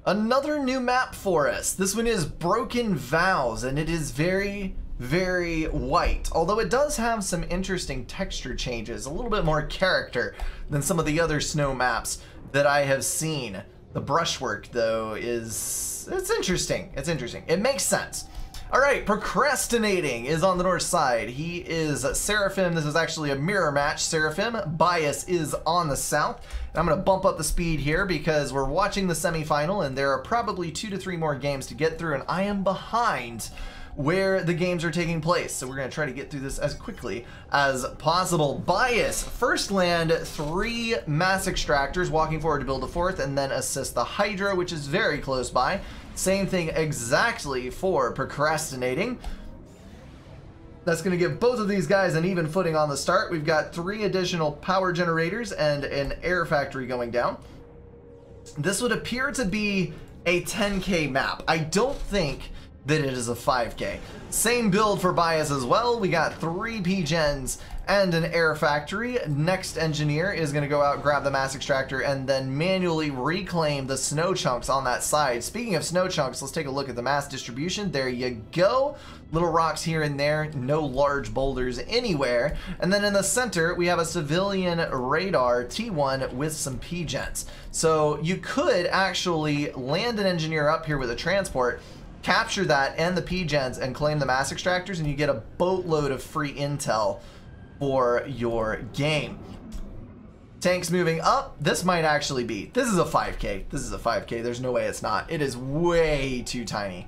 Another new map for us. This one is Broken Vows, and it is very, very white. Although it does have some interesting texture changes, a little bit more character than some of the other snow maps that I have seen. The brushwork, though, it's interesting. It's interesting. It makes sense. All right, Procrastinating is on the north side. He is Seraphim. This is actually a mirror match. Seraphim. Bias is on the south. And I'm going to bump up the speed here because we're watching the semifinal and there are probably 2 to 3 more games to get through, and I am behind where the games are taking place. So we're going to try to get through this as quickly as possible. Bias, first land 3 mass extractors, walking forward to build a 4th, and then assist the Hydra, which is very close by. Same thing exactly for Procrastinating. That's going to give both of these guys an even footing on the start. We've got 3 additional power generators and an air factory going down. This would appear to be a 10K map. I don't think that it is a 5K. Same build for Bias as well. We got 3 P-Gens and an air factory. Next engineer is going to go out, grab the mass extractor, and then manually reclaim the snow chunks on that side. Speaking of snow chunks, let's take a look at the mass distribution. There you go. Little rocks here and there, no large boulders anywhere. And then in the center, we have a civilian radar T1 with some P-Gens. So you could actually land an engineer up here with a transport, capture that and the P-Gens, and claim the mass extractors, and you get a boatload of free intel for your game. Tanks moving up. This might actually be, this is a 5K. This is a 5K. There's no way it's not. It is way too tiny.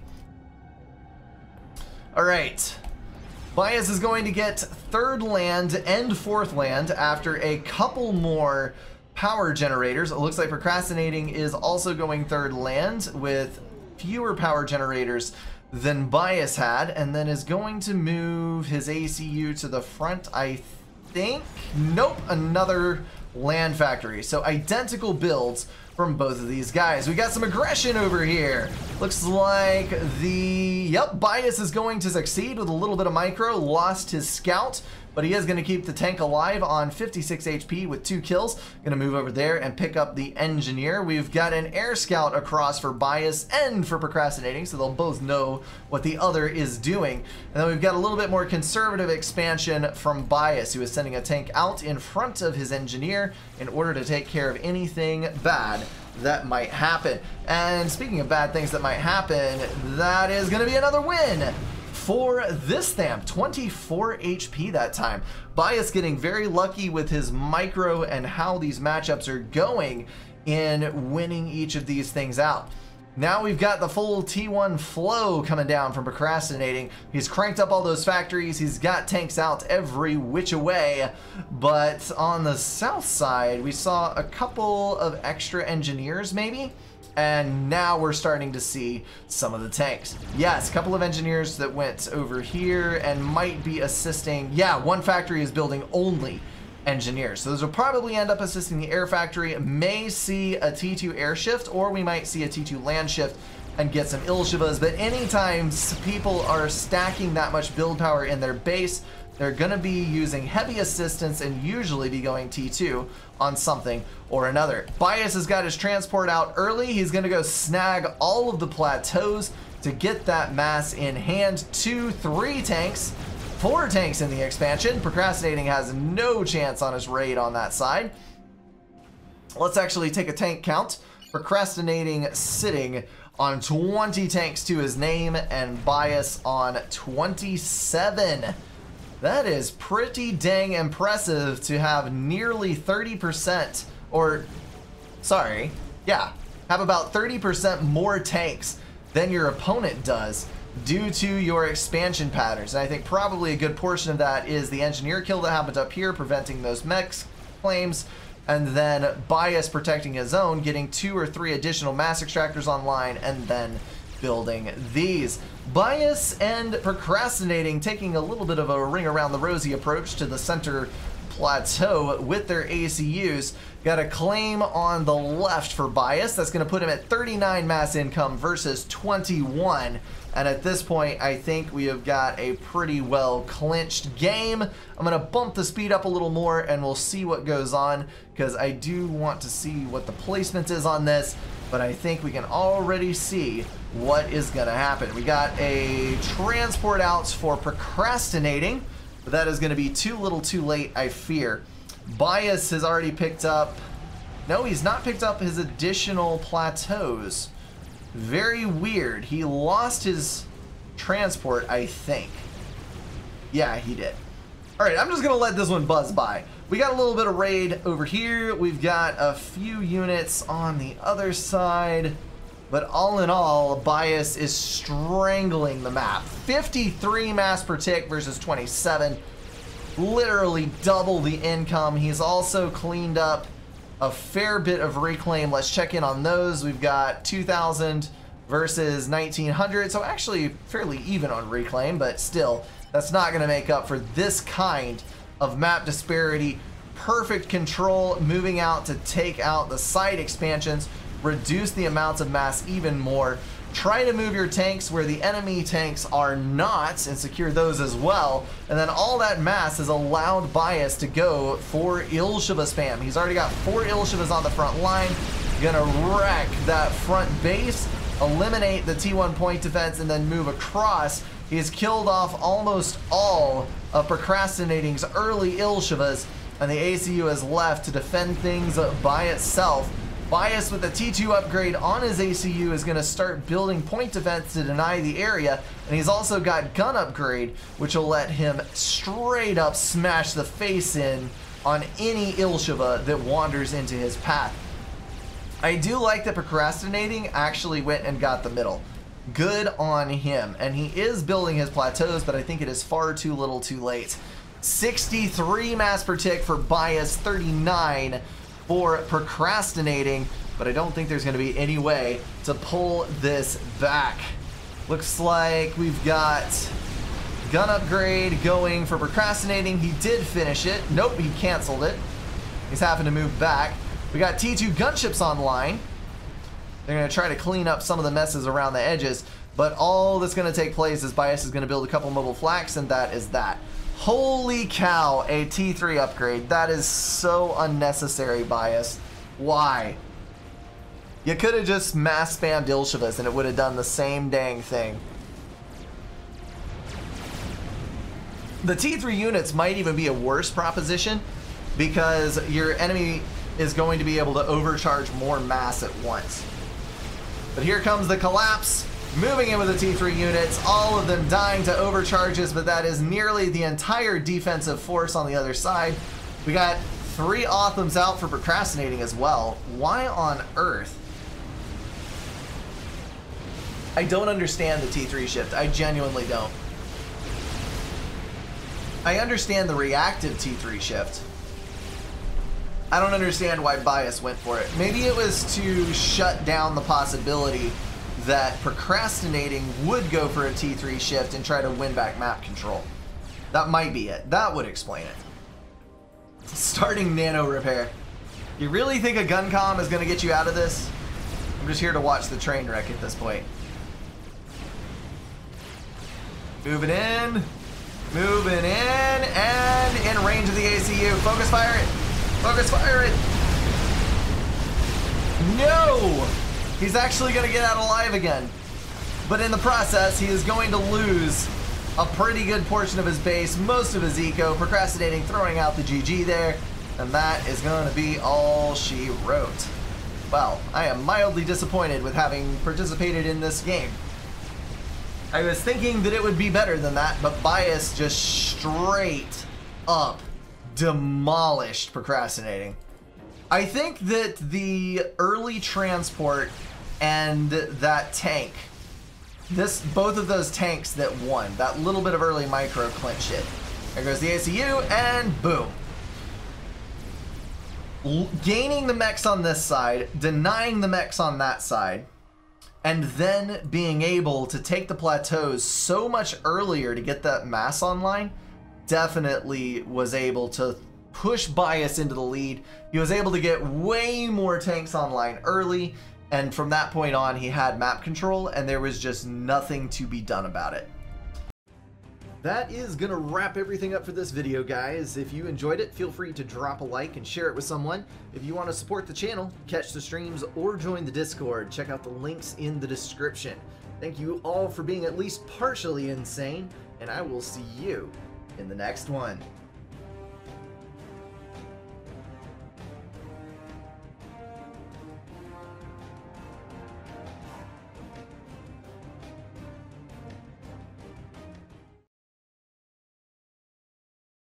All right. Bias is going to get 3rd land and 4th land after a couple more power generators. It looks like Procrastinating is also going 3rd land with fewer power generators than Bias had, and then is going to move his ACU to the front, I think. Nope, another land factory. So identical builds from both of these guys. We got some aggression over here. Looks like Bias is going to succeed with a little bit of micro. Lost his scout, but he is going to keep the tank alive on 56 HP with 2 kills. Going to move over there and pick up the engineer. We've got an air scout across for Bias and for Procrastinating, so they'll both know what the other is doing. And then we've got a little bit more conservative expansion from Bias, who is sending a tank out in front of his engineer in order to take care of anything bad that might happen. And speaking of bad things that might happen, that is going to be another win for this Tham. 24 HP that time. Bias getting very lucky with his micro and how these matchups are going in winning each of these things out. Now we've got the full T1 flow coming down from Procrastinating. He's cranked up all those factories. He's got tanks out every which way. But on the south side, we saw a couple of extra engineers maybe. And now we're starting to see some of the tanks. Yes, a couple of engineers that went over here and might be assisting. Yeah, one factory is building only engineers. So those will probably end up assisting the air factory. May see a T2 air shift, or we might see a T2 land shift and get some Ilshivas. But anytime people are stacking that much build power in their base, they're going to be using heavy assistance and usually be going T2 on something or another. Bias has got his transport out early. He's going to go snag all of the plateaus to get that mass in hand. 2, 3 tanks, 4 tanks in the expansion. Procrastinating has no chance on his raid on that side. Let's actually take a tank count. Procrastinating sitting on 20 tanks to his name, and Bias on 27. That is pretty dang impressive to have nearly 30%, or sorry, yeah, have about 30% more tanks than your opponent does due to your expansion patterns. And I think probably a good portion of that is the engineer kill that happened up here, preventing those mechs claims, and then Bias protecting his own, getting 2 or 3 additional mass extractors online, and then building these. Bias and Procrastinating taking a little bit of a ring around the rosy approach to the center plateau with their ACUs. Got a claim on the left for Bias. That's going to put him at 39 mass income versus 21. And at this point, I think we have got a pretty well clinched game. I'm going to bump the speed up a little more and we'll see what goes on, because I do want to see what the placement is on this. but I think we can already see what is going to happen. We got a transport out for procrastinating, but that is going to be too little too late, I fear. Bias has already picked up... No, he's not picked up his additional plateaus. Very weird. He lost his transport, I think. Yeah, he did. Alright, I'm just going to let this one buzz by. We got a little bit of raid over here. We've got a few units on the other side. But all in all, Bias is strangling the map. 53 mass per tick versus 27. Literally double the income. He's also cleaned up a fair bit of reclaim. Let's check in on those. We've got 2,000 versus 1,900. So actually fairly even on reclaim, but still, that's not going to make up for this kind of map disparity. Perfect control, moving out to take out the side expansions, reduce the amounts of mass even more. Try to move your tanks where the enemy tanks are not and secure those as well. And then all that mass has allowed Bias to go for Ilsheva spam. He's already got 4 Ilshevas on the front line. Gonna wreck that front base, eliminate the T1 point defense, and then move across. He's killed off almost all of Procrastinating's early Ilshevas, and the ACU is left to defend things by itself. Bias with the T2 upgrade on his ACU is going to start building point defense to deny the area, and he's also got gun upgrade, which will let him straight up smash the face in on any Ilsheva that wanders into his path. I do like that Procrastinating actually went and got the middle. Good on him, and he is building his plateaus, but I think it is far too little too late. 63 mass per tick for Bias, 39 for Procrastinating, but I don't think there's going to be any way to pull this back. Looks like we've got gun upgrade going for Procrastinating. He did finish it. Nope, he canceled it. He's having to move back. We got T2 gunships online. They're going to try to clean up some of the messes around the edges, but all that's going to take place is Bias is going to build a couple mobile flaks, and that is that. Holy cow, a T3 upgrade. That is so unnecessary, Bias. Why? You could have just mass spammed Ilshevas and it would have done the same dang thing. The T3 units might even be a worse proposition because your enemy is going to be able to overcharge more mass at once. But here comes the collapse. Moving in with the T3 units, all of them dying to overcharges, but that is nearly the entire defensive force on the other side. We got 3 Othams out for Procrastinating as well. Why on earth? I don't understand the T3 shift. I genuinely don't. I understand the reactive T3 shift. I don't understand why Bias went for it. Maybe it was to shut down the possibility that Procrastinating would go for a T3 shift and try to win back map control. That might be it. That would explain it. Starting nano repair. You really think a gun comm is going to get you out of this? I'm just here to watch the train wreck at this point. Moving in, and in range of the ACU. Focus fire it. Focus fire it. No! He's actually going to get out alive again. But in the process, he is going to lose a pretty good portion of his base, most of his eco. Procrastinating, throwing out the GG there. And that is going to be all she wrote. Well, I am mildly disappointed with having participated in this game. I was thinking that it would be better than that, but Bias just straight up demolished Procrastinating. I think that the early transport and that tank, both of those tanks that won, that little bit of early micro clinch shit. There goes the ACU, and boom. Gaining the mechs on this side, denying the mechs on that side, and then being able to take the plateaus so much earlier to get that mass online, definitely was able to push Bias into the lead. He was able to get way more tanks online early, and from that point on, he had map control, and there was just nothing to be done about it. That is gonna wrap everything up for this video, guys. If you enjoyed it, feel free to drop a like and share it with someone. If you want to support the channel, catch the streams, or join the Discord, check out the links in the description. Thank you all for being at least partially insane, and I will see you in the next one.